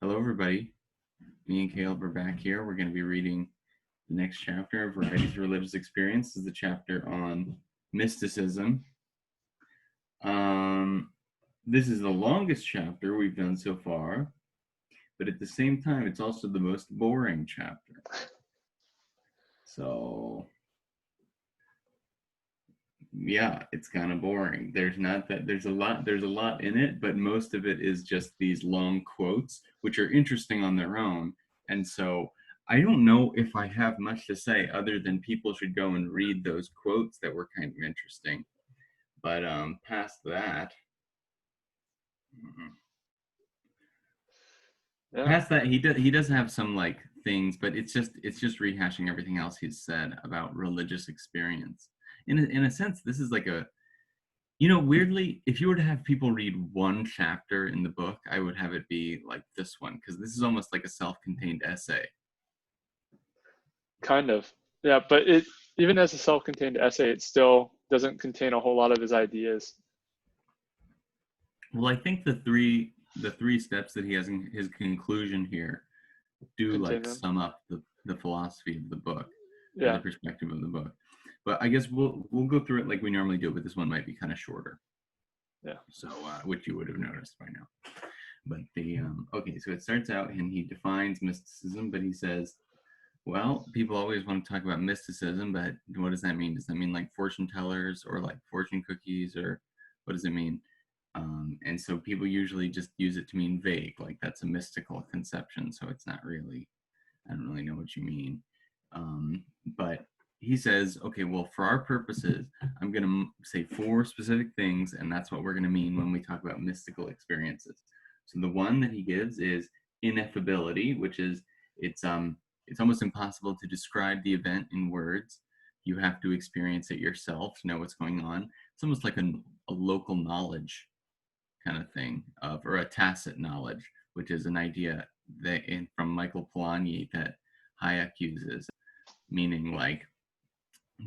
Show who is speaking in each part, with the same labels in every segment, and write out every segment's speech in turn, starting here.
Speaker 1: Hello, everybody. Me and Caleb are back here. We're going to be reading the next chapter of Varieties of Religious Experience. This is the chapter on mysticism. This is the longest chapter we've done so far, but at the same time, it's also the most boring chapter. So, yeah, it's kind of boring. There's a lot in it, but most of it is just these long quotes, which are interesting on their own. And so I don't know if I have much to say other than people should go and read those quotes that were kind of interesting. But past that,
Speaker 2: Yeah,
Speaker 1: he does have some like things, but it's just rehashing everything else he's said about religious experience. In a sense, this is like a, weirdly, if you were to have people read one chapter in the book, I would have it be like this one, because this is almost like a self-contained essay.
Speaker 2: kind of. Yeah, but it even as a self-contained essay, it still doesn't contain a whole lot of his ideas.
Speaker 1: Well, I think the three steps that he has in his conclusion here do
Speaker 2: Contain
Speaker 1: like
Speaker 2: them.
Speaker 1: sum up the philosophy of the book or the
Speaker 2: Yeah,
Speaker 1: perspective of the book. But I guess we'll go through it like we normally do, but this one might be kind of shorter.
Speaker 2: yeah.
Speaker 1: So which you would have noticed by now. But the okay, so it starts out and he defines mysticism, but he says, well, people always want to talk about mysticism, but what does that mean? Does that mean like fortune tellers or like fortune cookies, or what does it mean? And so people usually just use it to mean vague, like that's a mystical conception. So it's not really, I don't really know what you mean. But he says, okay, well, for our purposes, I'm going to say four specific things, and that's what we're going to mean when we talk about mystical experiences. So the one that he gives is ineffability, which is it's almost impossible to describe the event in words. You have to experience it yourself to know what's going on. It's almost like a local knowledge kind of thing, or a tacit knowledge, which is an idea from Michael Polanyi that Hayek uses, meaning like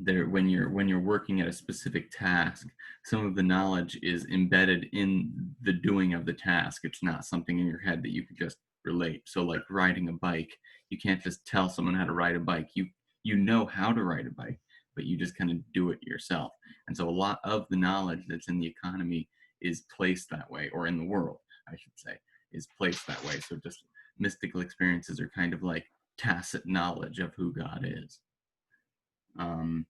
Speaker 1: there when you're working at a specific task, some of the knowledge is embedded in the doing of the task. It's not something in your head that you could just relate. So like riding a bike, you can't just tell someone how to ride a bike. You know how to ride a bike, but you just kind of do it yourself. And so a lot of the knowledge that's in the economy is placed that way, or in the world, I should say, is placed that way. So just mystical experiences are kind of like tacit knowledge of who God is. Um,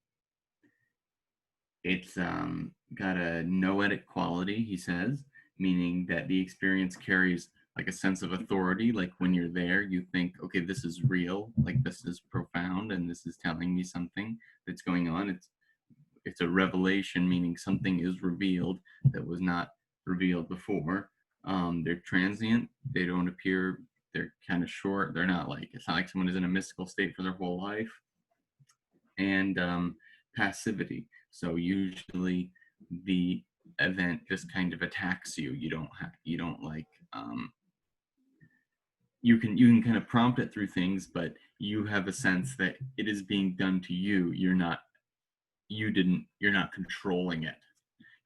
Speaker 1: it's got a noetic quality, he says, meaning that the experience carries like a sense of authority. Like when you're there, you think, okay, this is real, like this is profound, and this is telling me something that's going on. It's a revelation, meaning something is revealed that was not revealed before. They're transient. They don't appear. They're kind of short. They're not like, it's not like someone is in a mystical state for their whole life. And passivity. So usually the event just kind of attacks you. You don't like you can kind of prompt it through things, but you have a sense that it is being done to you. You're not controlling it.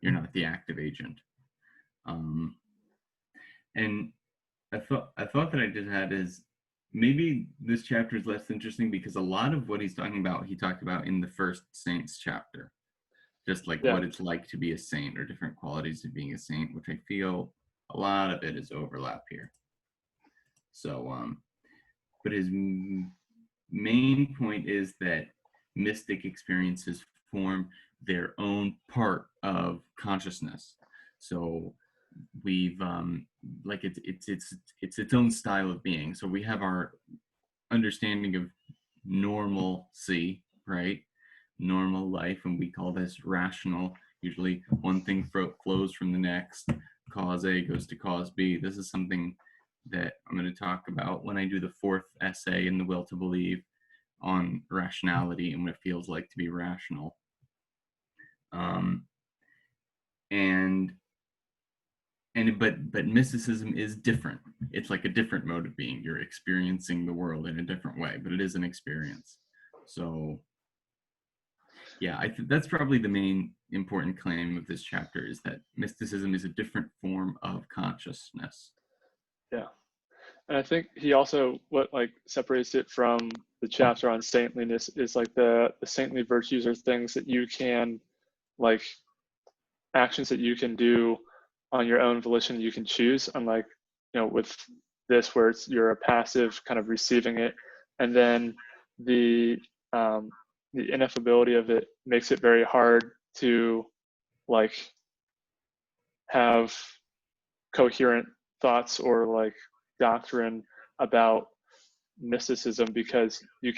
Speaker 1: You're not the active agent. Um, and I thought that I just had is maybe this chapter is less interesting because a lot of what he's talking about he talked about in the first Saints chapter, just like
Speaker 2: Yeah,
Speaker 1: what it's like to be a saint or different qualities of being a saint, which I feel a lot of it is overlap here. So, but his main point is that mystic experiences form their own part of consciousness. So we've like it's its own style of being. So we have our understanding of normalcy, right? Normal life, and we call this rational. Usually, one thing flows from the next. Cause A goes to cause B. This is something that I'm going to talk about when I do the fourth essay in The Will to Believe on rationality and what it feels like to be rational. Um, and but mysticism is different. It's like a different mode of being. You're experiencing the world in a different way, but it is an experience. So yeah, that's probably the main important claim of this chapter, is that mysticism is a different form of consciousness.
Speaker 2: yeah. And I think he also, what like separates it from the chapter on saintliness is like the saintly virtues are things that you can, like, actions that you can do on your own volition, you can choose, unlike, with this where you're a passive kind of receiving it. And then the the ineffability of it makes it very hard to, like, have coherent thoughts or like doctrine about mysticism, because you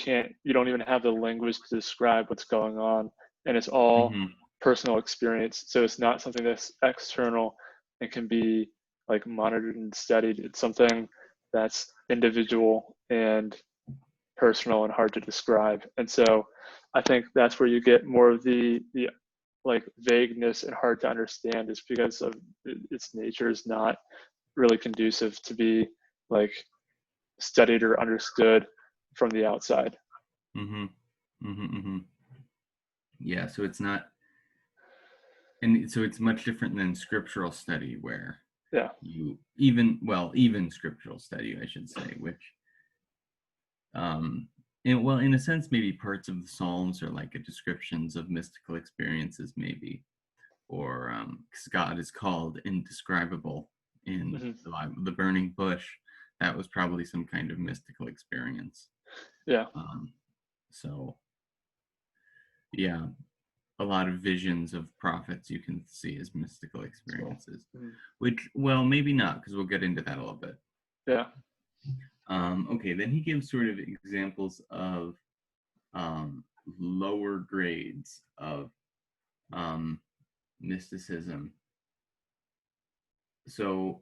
Speaker 2: don't even have the language to describe what's going on, and it's all
Speaker 1: Mm-hmm.
Speaker 2: personal experience. So it's not something that's external and can be like monitored and studied. It's something that's individual and personal and hard to describe. And so I think that's where you get more of the like vagueness and hard to understand, is because of its nature is not really conducive to be like studied or understood from the outside.
Speaker 1: Mm-hmm. Mm-hmm. Mm-hmm. Yeah, so it's not, and so it's much different than scriptural study, where
Speaker 2: Yeah.
Speaker 1: even scriptural study, I should say, which in a sense, maybe parts of the Psalms are like a descriptions of mystical experiences, maybe, or because God is called indescribable in
Speaker 2: Mm-hmm.
Speaker 1: the Bible. The burning bush, that was probably some kind of mystical experience.
Speaker 2: Yeah.
Speaker 1: Um, so yeah, a lot of visions of prophets you can see as mystical
Speaker 2: So,
Speaker 1: experiences,
Speaker 2: mm-hmm.
Speaker 1: which, well, maybe not, because we'll get into that a little bit.
Speaker 2: Yeah.
Speaker 1: Okay, then he gives sort of examples of um, lower grades of um, mysticism. So,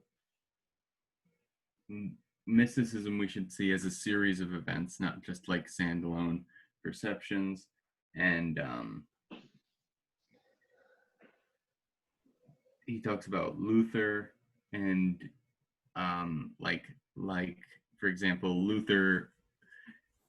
Speaker 1: mysticism we should see as a series of events, not just like standalone perceptions. And he talks about Luther and like for example, Luther,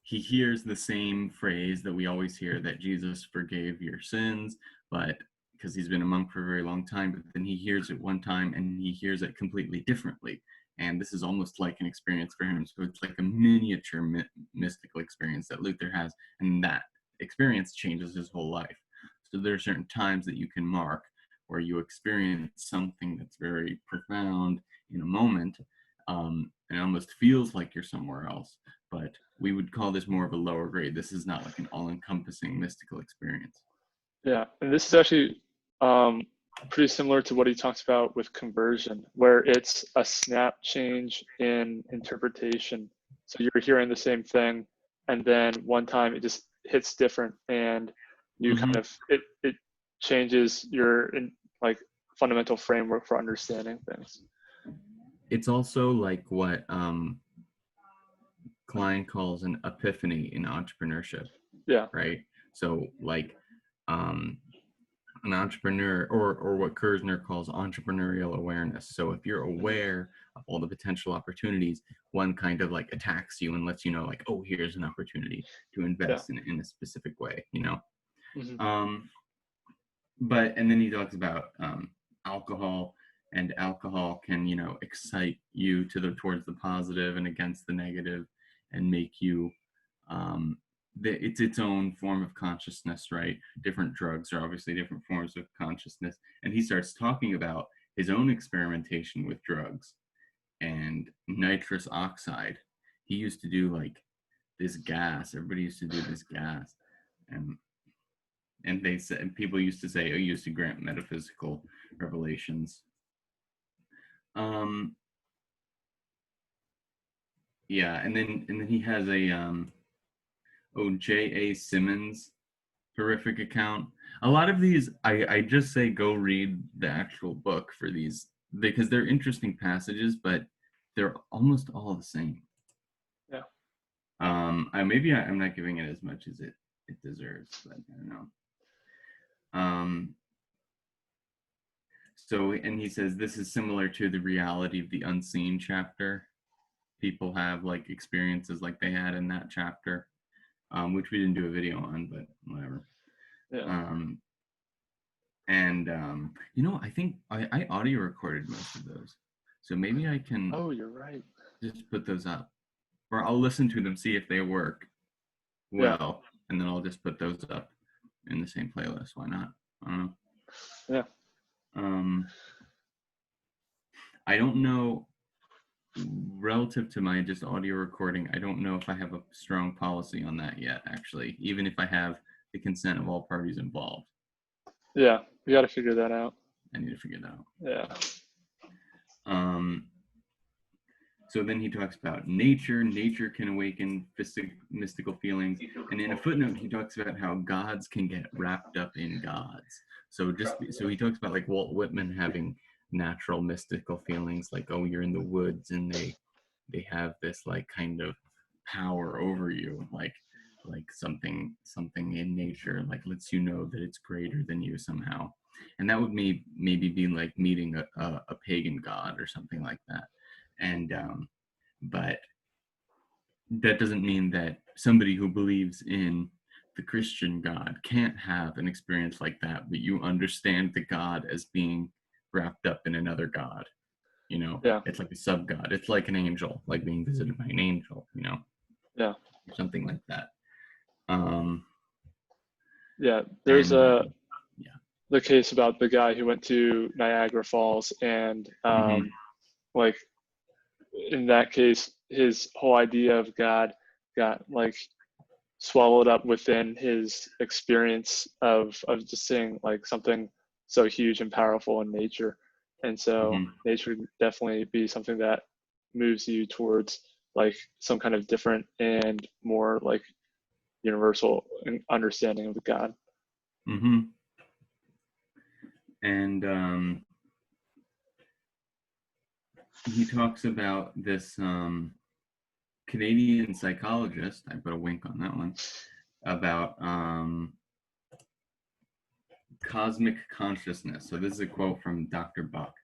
Speaker 1: he hears the same phrase that we always hear, that Jesus forgave your sins, but because he's been a monk for a very long time, but then he hears it one time and he hears it completely differently. And this is almost like an experience for him. So it's like a miniature mystical experience that Luther has, and that experience changes his whole life. So there are certain times that you can mark where you experience something that's very profound in a moment, and it almost feels like you're somewhere else, but we would call this more of a lower grade. This is not like an all-encompassing mystical experience.
Speaker 2: Yeah. And this is actually um, pretty similar to what he talks about with conversion, where it's a snap change in interpretation. So you're hearing the same thing, and then one time it just hits different, and you
Speaker 1: Mm-hmm.
Speaker 2: kind of it changes your like fundamental framework for understanding things.
Speaker 1: It's also like what Klein calls an epiphany in entrepreneurship,
Speaker 2: Yeah.
Speaker 1: right? So like um, an entrepreneur, or what Kerzner calls entrepreneurial awareness. So if you're
Speaker 2: Mm-hmm.
Speaker 1: aware of all the potential opportunities, one kind of like attacks you and lets you know, like, oh, here's an opportunity to
Speaker 2: Yeah.
Speaker 1: invest in a specific way, you know?
Speaker 2: Mm-hmm.
Speaker 1: Um, and then he talks about alcohol, and alcohol can, excite you towards the positive and against the negative, and make you it's its own form of consciousness, right? Different drugs are obviously different forms of consciousness, and he starts talking about his own experimentation with drugs and nitrous oxide. He used to do like this gas. Everybody used to do this gas, and they said, people used to say, oh, you used to grant metaphysical revelations. Um, yeah, and then he has a J.A. Simmons horrific account. A lot of these, I just say go read the actual book for these, because they're interesting passages, but they're almost all the same.
Speaker 2: Yeah.
Speaker 1: I'm not giving it as much as it deserves, but I don't know. So, and he says this is similar to the reality of the unseen chapter. People have like experiences like they had in that chapter, which we didn't do a video on, but whatever.
Speaker 2: Yeah.
Speaker 1: Um, and I think I audio recorded most of those, so maybe I can.
Speaker 2: Oh, you're right.
Speaker 1: Just put those up, or I'll listen to them, see if they work
Speaker 2: Yeah.
Speaker 1: well, and then I'll just put those up in the same playlist. Why not? I don't know.
Speaker 2: Yeah.
Speaker 1: I don't know, relative to my just audio recording, I don't know if I have a strong policy on that yet, actually, even if I have the consent of all parties involved.
Speaker 2: Yeah. We got to figure that out.
Speaker 1: I need to figure that out.
Speaker 2: Yeah.
Speaker 1: So then he talks about nature. Nature can awaken mystical feelings. And in a footnote, he talks about how gods can get wrapped up in gods. So he talks about like Walt Whitman having natural mystical feelings, like, oh, you're in the woods and they have this like kind of power over you, like something in nature like lets you know that it's greater than you somehow. And that would maybe be like meeting a pagan god or something like that. And but that doesn't mean that somebody who believes in the Christian God can't have an experience like that, but you understand the God as being wrapped up in another God.
Speaker 2: Yeah.
Speaker 1: It's like a sub God. It's like an angel, like being visited by an angel,
Speaker 2: Yeah.
Speaker 1: something like that.
Speaker 2: Yeah. There's
Speaker 1: And
Speaker 2: the case about the guy who went to Niagara Falls and like in that case, his whole idea of God got like swallowed up within his experience of just seeing like something so huge and powerful in nature. And so nature would definitely be something that moves you towards like some kind of different and more like universal understanding of the God.
Speaker 1: And he talks about this Canadian psychologist, I put a wink on that one, about cosmic consciousness. So this is a quote from Dr. Buck.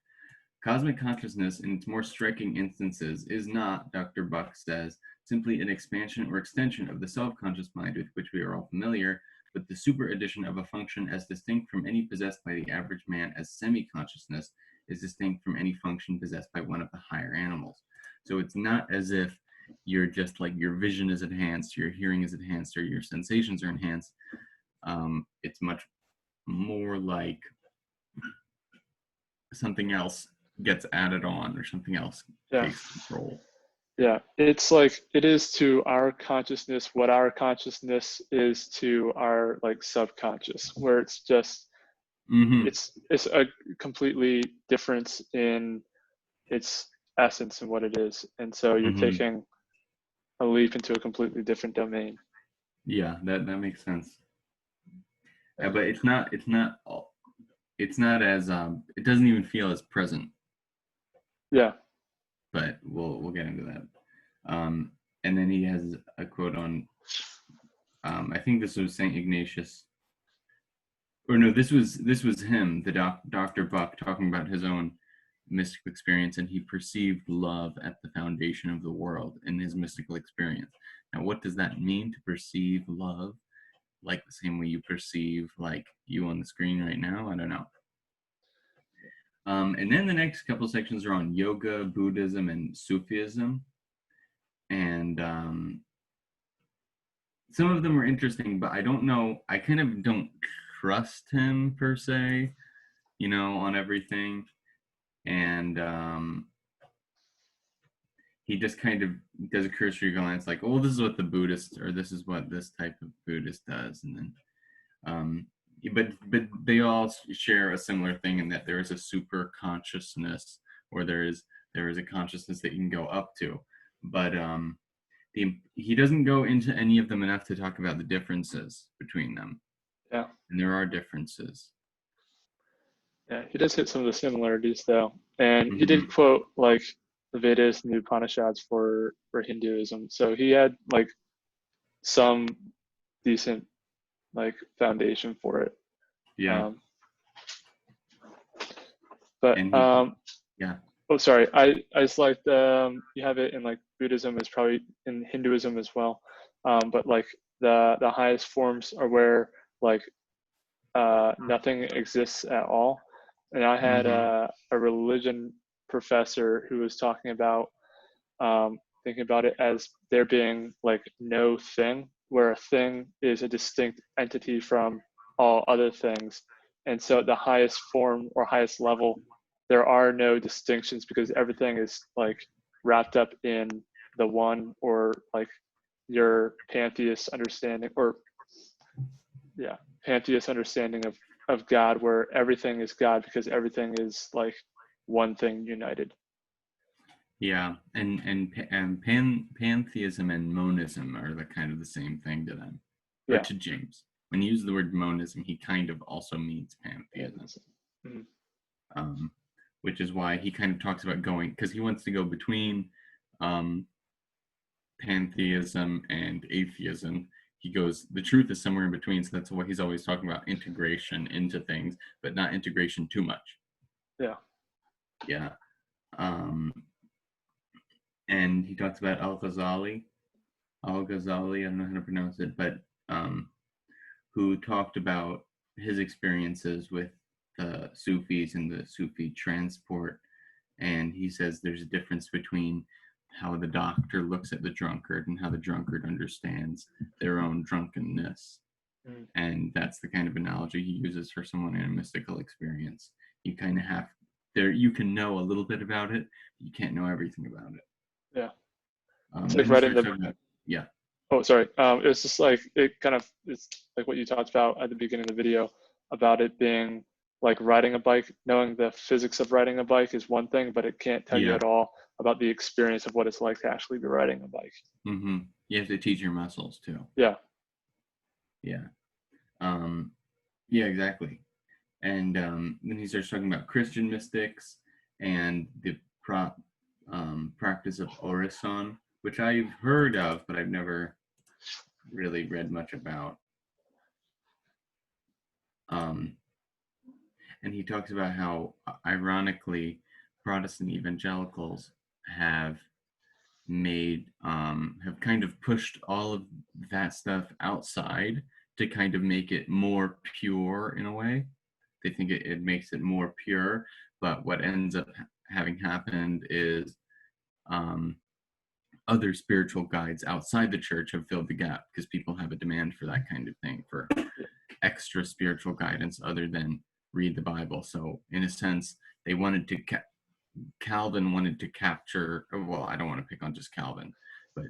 Speaker 1: Cosmic consciousness, in its more striking instances, is not, Dr. Buck says, simply an expansion or extension of the self-conscious mind with which we are all familiar, but the super addition of a function as distinct from any possessed by the average man as semi-consciousness is distinct from any function possessed by one of the higher animals. So it's not as if you're just like your vision is enhanced, your hearing is enhanced, or your sensations are enhanced. It's much more like something else gets added on or something else takes control.
Speaker 2: Yeah, it's like it is to our consciousness what our consciousness is to our like subconscious, where it's just it's a completely difference in its essence and what it is. And so you're taking a leap into a completely different domain.
Speaker 1: Yeah, that makes sense. Yeah, but it's not as it doesn't even feel as present.
Speaker 2: Yeah.
Speaker 1: But we'll get into that. And then he has a quote on I think this was Saint Ignatius, or no, this was him, the Dr. Buck, talking about his own mystical experience, and he perceived love at the foundation of the world in his mystical experience. Now, what does that mean, to perceive love like the same way you perceive like you on the screen right now? I don't know. And then the next couple sections are on yoga, Buddhism, and Sufism. And some of them are interesting, but I don't know. I kind of don't trust him per se, on everything. And he just kind of does a cursory glance like, oh, this is what the Buddhist, or this is what this type of Buddhist does. And then but they all share a similar thing in that there is a super consciousness, or there is a consciousness that you can go up to. But he doesn't go into any of them enough to talk about the differences between them.
Speaker 2: Yeah.
Speaker 1: And there are differences.
Speaker 2: Yeah, he does hit some of the similarities though. And he did quote like the Vedas and the Upanishads for Hinduism. So he had like some decent like foundation for it.
Speaker 1: Yeah.
Speaker 2: But
Speaker 1: yeah.
Speaker 2: Oh, sorry. I just like you have it in like Buddhism is probably in Hinduism as well. But like the highest forms are where like nothing exists at all. And I had a religion professor who was talking about thinking about it as there being like no thing, where a thing is a distinct entity from all other things. And so at the highest form or highest level, there are no distinctions because everything is like wrapped up in the one, or like your pantheist understanding, or yeah, pantheist understanding of God, where everything is God because everything is like one thing united.
Speaker 1: Yeah, and pantheism and monism are the kind of the same thing to them, or
Speaker 2: Yeah.
Speaker 1: to James. When he uses the word monism, he kind of also means pantheism,
Speaker 2: Mm-hmm.
Speaker 1: which is why he kind of talks about going, because he wants to go between pantheism and atheism. He goes, the truth is somewhere in between, so that's why he's always talking about integration into things, but not integration too much.
Speaker 2: Yeah.
Speaker 1: Yeah. And he talks about Al-Ghazali, I don't know how to pronounce it, but who talked about his experiences with the Sufis and the Sufi transport. And he says there's a difference between how the doctor looks at the drunkard and how the drunkard understands their own drunkenness.
Speaker 2: Mm-hmm.
Speaker 1: And that's the kind of analogy he uses for someone in a mystical experience. You kind of have there, you can know a little bit about it, but you can't know everything about it.
Speaker 2: Yeah.
Speaker 1: It's
Speaker 2: like writing the
Speaker 1: about, yeah.
Speaker 2: Oh, sorry. It's just like it's like what you talked about at the beginning of the video about it being like riding a bike. Knowing the physics of riding a bike is one thing, but it can't tell you at all about the experience of what it's like to actually be riding a bike.
Speaker 1: Mm-hmm. You have to teach your muscles too.
Speaker 2: Yeah.
Speaker 1: Yeah. Yeah, exactly. And then he starts talking about Christian mystics and the practice of orison, which I've heard of, but I've never really read much about. And he talks about how, ironically, Protestant evangelicals have have kind of pushed all of that stuff outside to kind of make it more pure in a way. They think it makes it more pure, but what ends up having happened is other spiritual guides outside the church have filled the gap because people have a demand for that kind of thing, for extra spiritual guidance other than read the Bible. So in a sense, they wanted to Calvin wanted to capture, well, I don't want to pick on just Calvin, but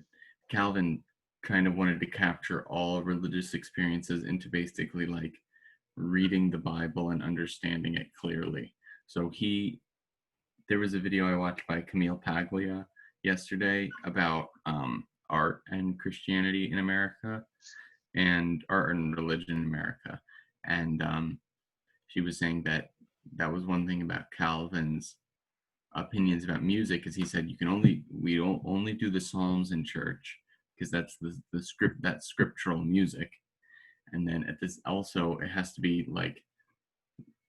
Speaker 1: Calvin kind of wanted to capture all religious experiences into basically like reading the Bible and understanding it clearly. So there was a video I watched by Camille Paglia yesterday about art and Christianity in America, and art and religion in America. And she was saying that was one thing about Calvin's opinions about music, is he said we don't only do the Psalms in church because that's that's scriptural music, and then at this also it has to be like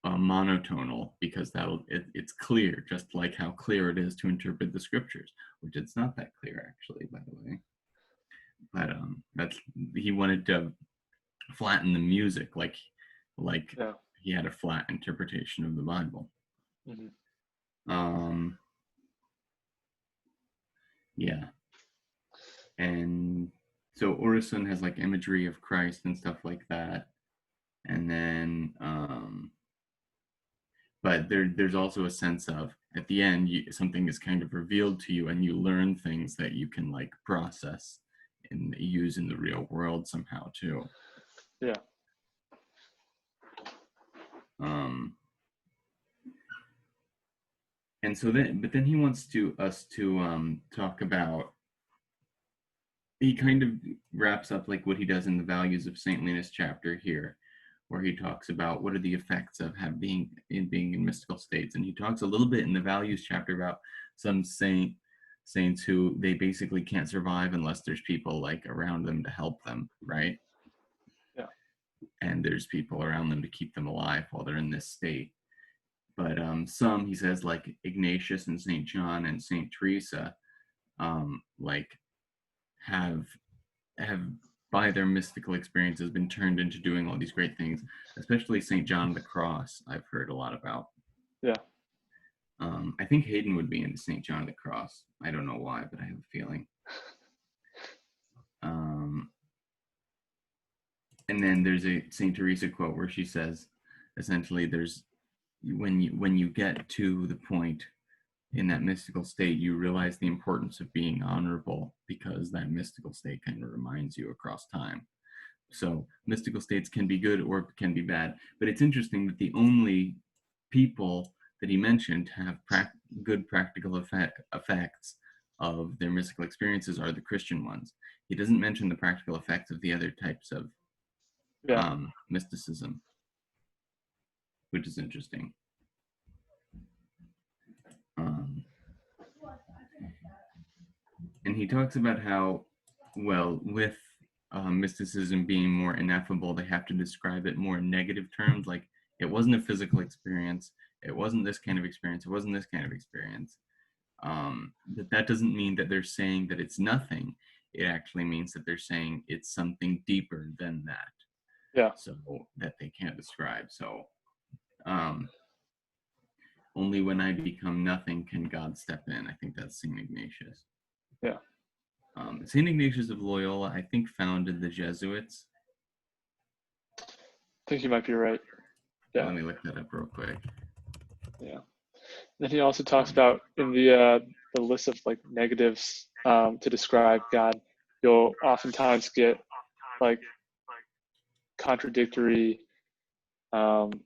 Speaker 1: monotonal because it's clear, just like how clear it is to interpret the scriptures, which it's not that clear actually, by the way. But that's he wanted to flatten the music, like
Speaker 2: Yeah.
Speaker 1: he had a flat interpretation of the Bible.
Speaker 2: Mm-hmm.
Speaker 1: Yeah. And so orison has like imagery of Christ and stuff like that. And then but there's also a sense of at the end something is kind of revealed to you and you learn things that you can like process and use in the real world somehow too.
Speaker 2: Yeah.
Speaker 1: And so then he wants us to talk about, he kind of wraps up like what he does in the Values of Saintliness chapter here, where he talks about what are the effects of being in mystical states. And he talks a little bit in the Values chapter about some saints who they basically can't survive unless there's people like around them to help them, right?
Speaker 2: Yeah.
Speaker 1: And there's people around them to keep them alive while they're in this state. But some, he says, like Ignatius and St. John and St. Teresa, like have by their mystical experiences been turned into doing all these great things, especially St. John of the Cross I've heard a lot about.
Speaker 2: Yeah.
Speaker 1: I think Hayden would be into St. John of the Cross. I don't know why, but I have a feeling. And then there's a St. Teresa quote where she says, essentially, there's when you get to the point in that mystical state, you realize the importance of being honorable, because that mystical state kind of reminds you across time. So mystical states can be good or can be bad. But it's interesting that the only people that he mentioned have good practical effects of their mystical experiences are the Christian ones. He doesn't mention the practical effects of the other types of mysticism, which is interesting. And he talks about how, well, with mysticism being more ineffable, they have to describe it more in negative terms, like it wasn't a physical experience, it wasn't this kind of experience, it wasn't this kind of experience. But that doesn't mean that they're saying that it's nothing. It actually means that they're saying it's something deeper than that.
Speaker 2: Yeah.
Speaker 1: So that they can't describe. So only when I become nothing can God step in. I think that's St. Ignatius.
Speaker 2: Yeah.
Speaker 1: St. Ignatius of Loyola, I think, founded the Jesuits.
Speaker 2: I think you might be right. Yeah.
Speaker 1: Let me look that up real quick.
Speaker 2: Yeah. Then he also talks about in the list of like negatives to describe God, you'll oftentimes get like contradictory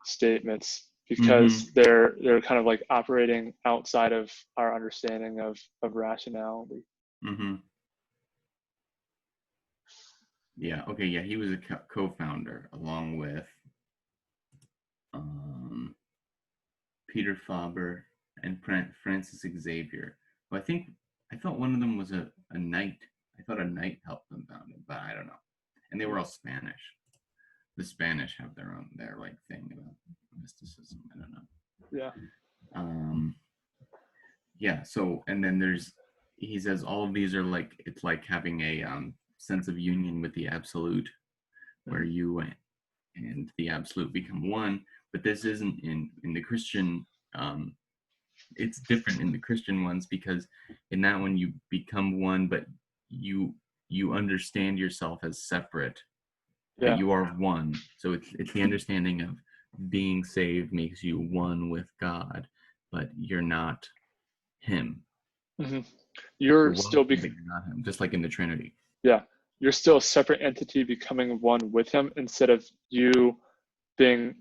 Speaker 2: statements, because they're kind of like operating outside of our understanding of rationality.
Speaker 1: Yeah. Okay. Yeah, he was a co-founder along with Peter Faber and Francis Xavier. Well, I thought one of them was a knight. I thought a knight helped them found it, but I don't know. And they were all Spanish. The Spanish have their like thing about mysticism. I don't know.
Speaker 2: Yeah.
Speaker 1: Yeah. So, and then he says all of these are like, it's like having a sense of union with the absolute, where you and the absolute become one. But this isn't in the Christian. It's different in the Christian ones, because in that one you become one, but you understand yourself as separate.
Speaker 2: Yeah.
Speaker 1: But you are one. So it's the understanding of being saved makes you one with God, but you're not Him.
Speaker 2: You're still
Speaker 1: not Him, just like in the Trinity.
Speaker 2: Yeah, you're still a separate entity becoming one with Him, instead of you being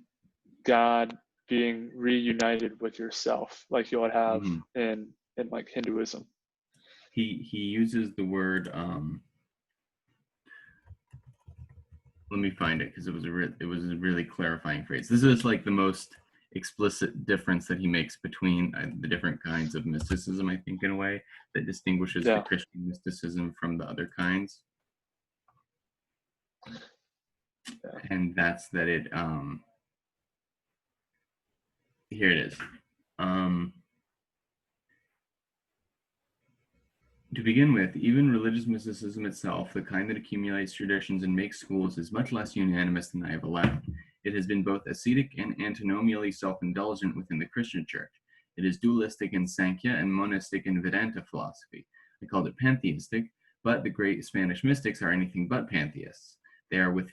Speaker 2: God being reunited with yourself, like you would have in like Hinduism.
Speaker 1: He uses the word. Let me find it, because it was a really clarifying phrase. This is like the most explicit difference that he makes between the different kinds of mysticism, I think, in a way that distinguishes the Christian mysticism from the other kinds. And that's that it here it is. To begin with, even religious mysticism itself, the kind that accumulates traditions and makes schools, is much less unanimous than I have allowed. It has been both ascetic and antinomially self-indulgent within the Christian church. It is dualistic in Sankhya and monistic in Vedanta philosophy. I called it pantheistic, but the great Spanish mystics are anything but pantheists. They are, with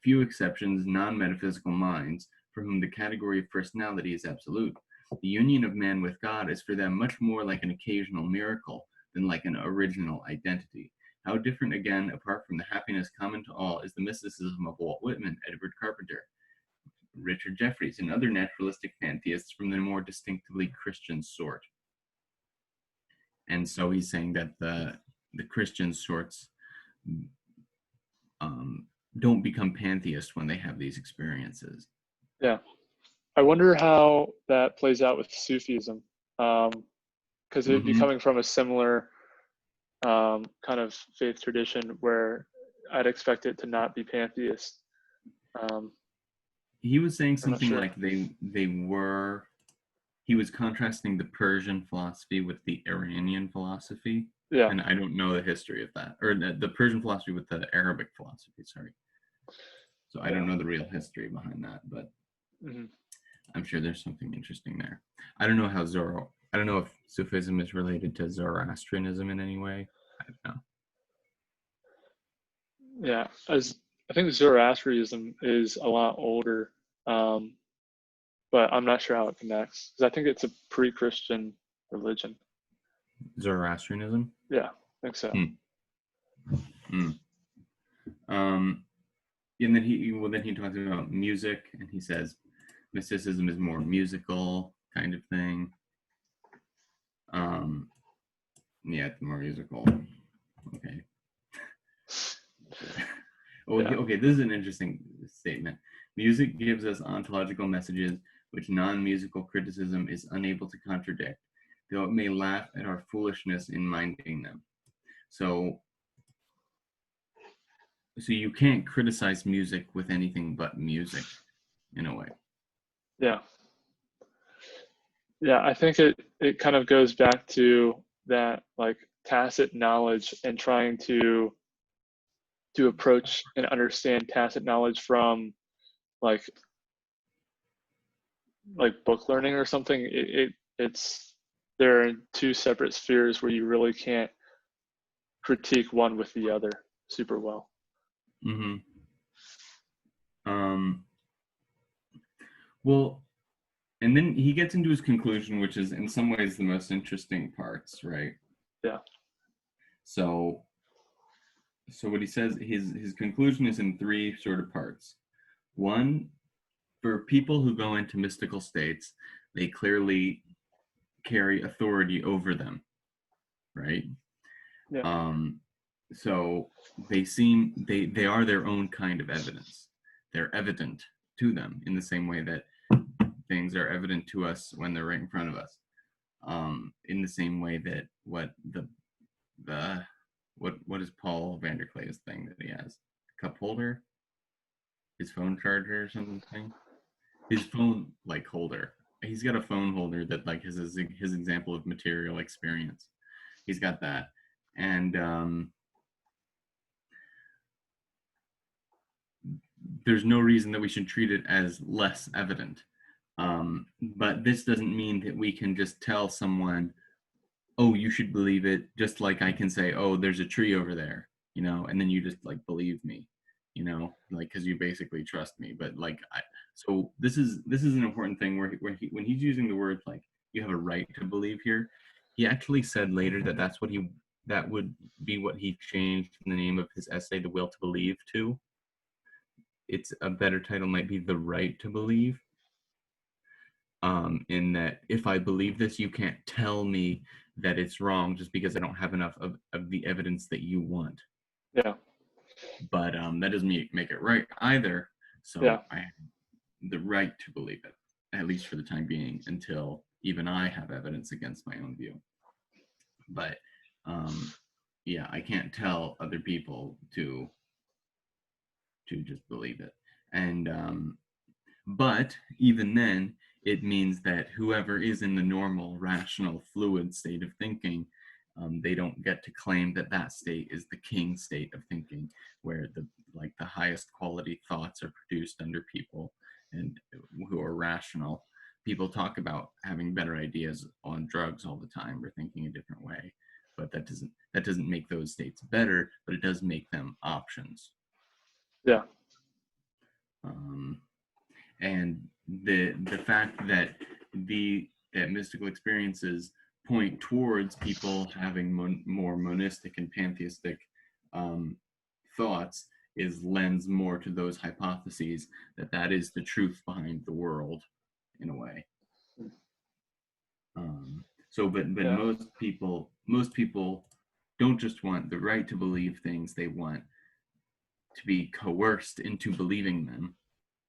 Speaker 1: few exceptions, non-metaphysical minds, for whom the category of personality is absolute. The union of man with God is for them much more like an occasional miracle than like an original identity. How different, again, apart from the happiness common to all, is the mysticism of Walt Whitman, Edward Carpenter, Richard Jefferies, and other naturalistic pantheists from the more distinctively Christian sort. And so he's saying that the Christian sorts don't become pantheists when they have these experiences.
Speaker 2: Yeah. I wonder how that plays out with Sufism. Because it'd be coming from a similar kind of faith tradition, where I'd expect it to not be pantheist.
Speaker 1: He was saying something like they were. He was contrasting the Persian philosophy with the Iranian philosophy.
Speaker 2: Yeah.
Speaker 1: And I don't know the history of that, or the Persian philosophy with the Arabic philosophy. Sorry. So I don't know the real history behind that, but I'm sure there's something interesting there. I don't know if Sufism is related to Zoroastrianism in any way. I don't know.
Speaker 2: Yeah, as I think Zoroastrianism is a lot older, um, but I'm not sure how it connects because I think it's a pre-Christian religion.
Speaker 1: Zoroastrianism?
Speaker 2: Yeah, I think so.
Speaker 1: Hmm. Um, and then he talks about music, and he says mysticism is more musical kind of thing. Yeah, it's more musical. Okay. Okay, this is an interesting statement. Music gives us ontological messages which non-musical criticism is unable to contradict, though it may laugh at our foolishness in minding them. So you can't criticize music with anything but music, in a way.
Speaker 2: Yeah. Yeah, I think it kind of goes back to that like tacit knowledge and trying to approach and understand tacit knowledge from like book learning or something. It's there are two separate spheres where you really can't critique one with the other super well.
Speaker 1: Mm-hmm. Well, and then he gets into his conclusion, which is in some ways the most interesting parts, right?
Speaker 2: Yeah.
Speaker 1: So what he says, his conclusion is in three sort of parts. One, for people who go into mystical states, they clearly carry authority over them, right?
Speaker 2: Yeah.
Speaker 1: So they are their own kind of evidence. They're evident to them in the same way that things are evident to us when they're right in front of us. In the same way that what is Paul Vanderklay's thing that he has? Cup holder? His phone charger or something? His phone like holder. He's got a phone holder that like has his example of material experience. He's got that. And there's no reason that we should treat it as less evident. But this doesn't mean that we can just tell someone, oh, you should believe it, just like I can say, oh, there's a tree over there, and then you just like believe me, like because you basically trust me. But like, so this is an important thing where when he's using the words like you have a right to believe here, he actually said later that would be what he changed the name of his essay, The Will to Believe, to. It's a better title might be The Right to Believe. In that if I believe this, you can't tell me that it's wrong just because I don't have enough of the evidence that you want.
Speaker 2: Yeah.
Speaker 1: But that doesn't make it right either. So
Speaker 2: Yeah.
Speaker 1: I have the right to believe it, at least for the time being, until even I have evidence against my own view. But yeah, I can't tell other people to just believe it. And but even then, it means that whoever is in the normal, rational, fluid state of thinking, they don't get to claim that that state is the king state of thinking, where the highest quality thoughts are produced under people and who are rational. People talk about having better ideas on drugs all the time or thinking a different way, but that doesn't make those states better, but it does make them options.
Speaker 2: Yeah.
Speaker 1: And the fact that that mystical experiences point towards people having more monistic and pantheistic thoughts lends more to those hypotheses that is the truth behind the world, in a way. But
Speaker 2: Yeah.
Speaker 1: most people don't just want the right to believe things; they want to be coerced into believing them.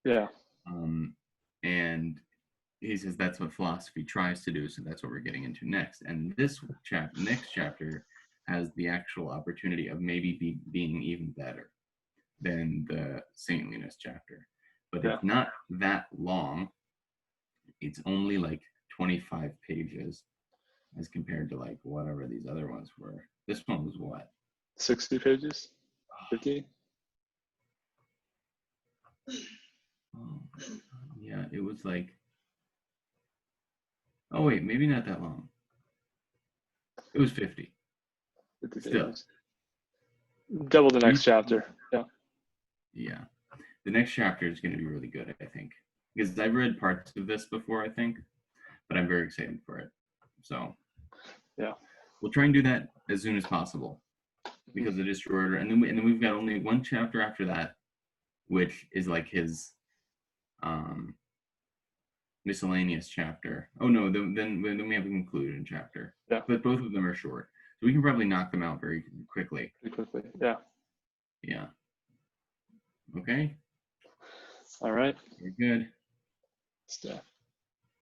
Speaker 2: Yeah.
Speaker 1: And he says that's what philosophy tries to do, so that's what we're getting into next. And this next chapter has the actual opportunity of maybe being even better than the saintliness chapter. But it's not that long. It's only like 25 pages as compared to like whatever these other ones were. This one was what?
Speaker 2: 60 pages? 50?
Speaker 1: Oh, yeah, it was like Oh wait, maybe not that long. It was 50.
Speaker 2: 50
Speaker 1: Still.
Speaker 2: pages. Double the next chapter. Yeah.
Speaker 1: Yeah. The next chapter is going to be really good, I think. Because I've read parts of this before, I think. But I'm very excited for it. So
Speaker 2: yeah,
Speaker 1: we'll try and do that as soon as possible because it is shorter. And then we've got only one chapter after that, which is like his miscellaneous chapter. Oh no, then we have a conclusion chapter.
Speaker 2: Yeah.
Speaker 1: But both of them are short, so we can probably knock them out very quickly.
Speaker 2: Pretty quickly. Yeah.
Speaker 1: Yeah. Okay.
Speaker 2: All right.
Speaker 1: Very good.
Speaker 2: Stuff.